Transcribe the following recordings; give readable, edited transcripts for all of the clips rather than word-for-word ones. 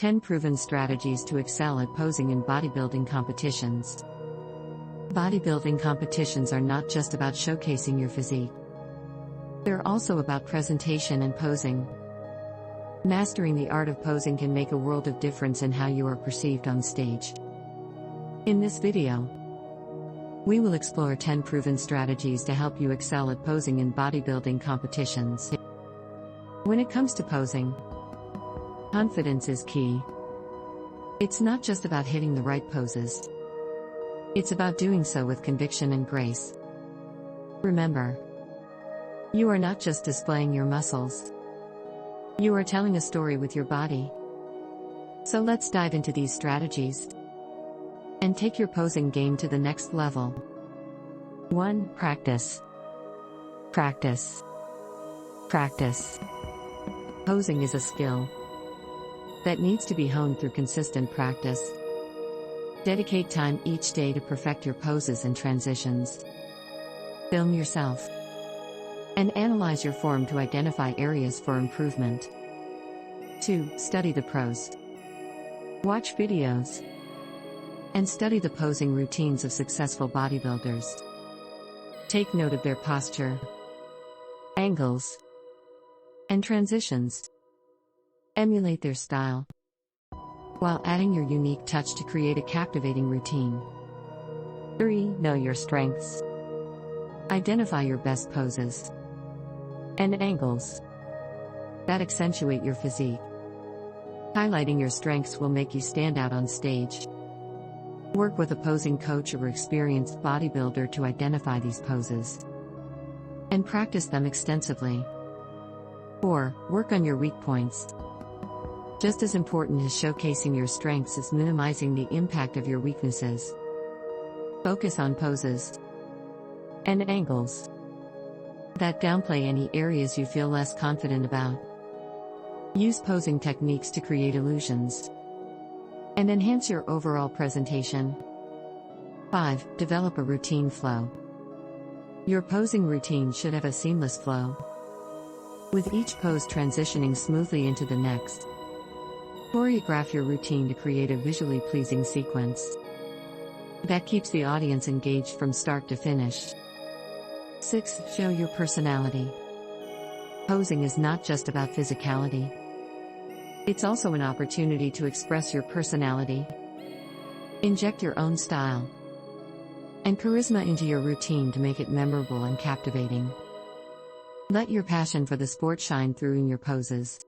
10 Proven Strategies to Excel at Posing in Bodybuilding Competitions. Bodybuilding competitions are not just about showcasing your physique. They're also about presentation and posing. Mastering the art of posing can make a world of difference in how you are perceived on stage. In this video, we will explore 10 proven strategies to help you excel at posing in bodybuilding competitions. When it comes to posing, confidence is key. It's not just about hitting the right poses. It's about doing so with conviction and grace. Remember, you are not just displaying your muscles. You are telling a story with your body. So let's dive into these strategies and take your posing game to the next level. 1. Practice. Practice. Practice. Posing is a skill that needs to be honed through consistent practice. Dedicate time each day to perfect your poses and transitions. Film yourself and analyze your form to identify areas for improvement. 2. Study the pros. Watch videos and study the posing routines of successful bodybuilders. Take note of their posture, angles, and transitions. Emulate their style, while adding your unique touch to create a captivating routine. 3. Know your strengths. Identify your best poses and angles that accentuate your physique. Highlighting your strengths will make you stand out on stage. Work with a posing coach or experienced bodybuilder to identify these poses and practice them extensively. 4. Work on your weak points. Just as important as showcasing your strengths is minimizing the impact of your weaknesses. Focus on poses and angles that downplay any areas you feel less confident about. Use posing techniques to create illusions and enhance your overall presentation. 5. Develop a routine flow. Your posing routine should have a seamless flow, with each pose transitioning smoothly into the next. Choreograph your routine to create a visually pleasing sequence that keeps the audience engaged from start to finish. 6. Show your personality. Posing is not just about physicality. It's also an opportunity to express your personality. Inject your own style and charisma into your routine to make it memorable and captivating. Let your passion for the sport shine through in your poses.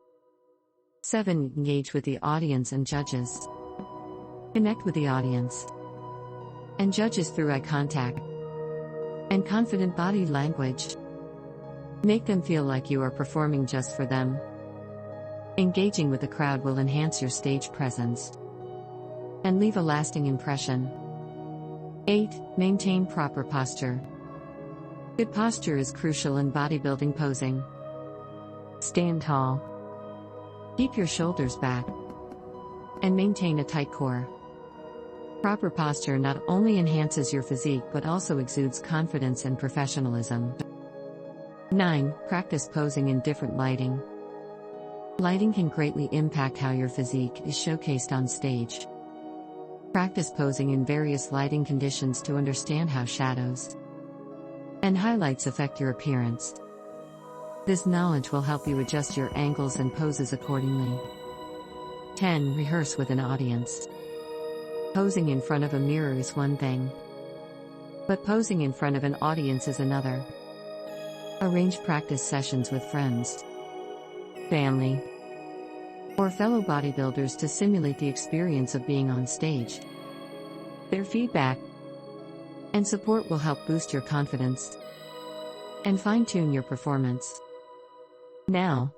7. Engage with the audience and judges. Connect with the audience and judges through eye contact and confident body language. Make them feel like you are performing just for them. Engaging with the crowd will enhance your stage presence and leave a lasting impression. 8. Maintain proper posture. Good posture is crucial in bodybuilding posing. Stand tall. Keep your shoulders back and maintain a tight core. Proper posture not only enhances your physique but also exudes confidence and professionalism. 9. Practice posing in different lighting. Lighting can greatly impact how your physique is showcased on stage. Practice posing in various lighting conditions to understand how shadows and highlights affect your appearance. This knowledge will help you adjust your angles and poses accordingly. 10. Rehearse with an audience. Posing in front of a mirror is one thing, but posing in front of an audience is another. Arrange practice sessions with friends, family, or fellow bodybuilders to simulate the experience of being on stage. Their feedback and support will help boost your confidence and fine-tune your performance. Now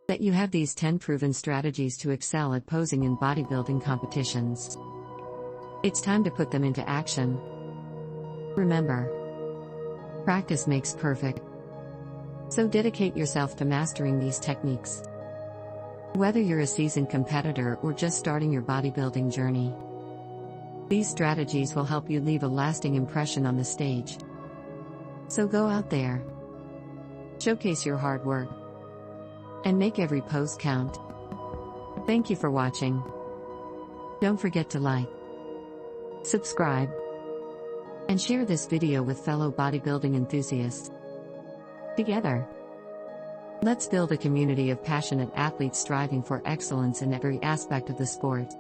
that you have these 10 proven strategies to excel at posing in bodybuilding competitions, it's time to put them into action. Remember, practice makes perfect. So dedicate yourself to mastering these techniques. Whether you're a seasoned competitor or just starting your bodybuilding journey, these strategies will help you leave a lasting impression on the stage. So go out there, showcase your hard work, and make every pose count. Thank you for watching. Don't forget to like, subscribe, and share this video with fellow bodybuilding enthusiasts. Together, let's build a community of passionate athletes striving for excellence in every aspect of the sport.